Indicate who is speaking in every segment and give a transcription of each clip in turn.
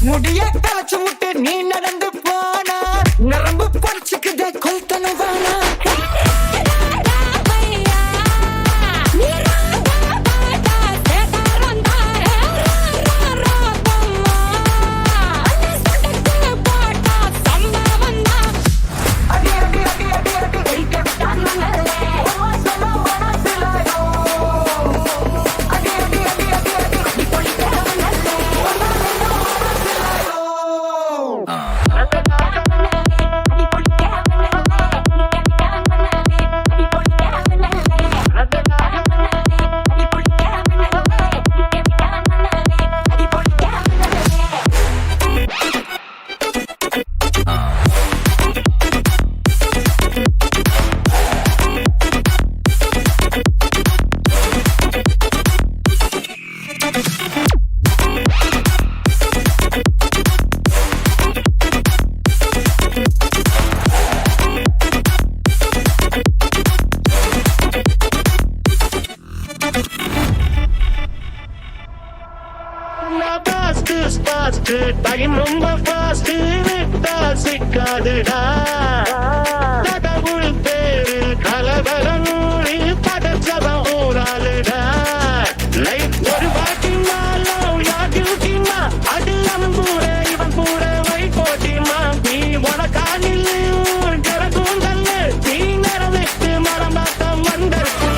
Speaker 1: முடிய கலச்சு விட்டு நீ நடந்து போனா நரம்பு பறிச்சுக்குதே கொல்தனம் வேணா
Speaker 2: டைம் ரொம்ப ஃபாஸ்ட் விட்டா சிக்காதுடா கடவுள் பேரு கலவரூரி படச்சவன் ஊராளுடா லைஃப் ஒரு வாட்டினாலும் யாட்டினா அது அவன் கூட இவன் கூட வை போட்டிமா நீ உனக்கானில் ஜரகூந்தல்ல நீ நிறவிட்டு மரமாட்டம் வந்திருக்கு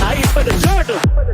Speaker 2: I put a Jordan.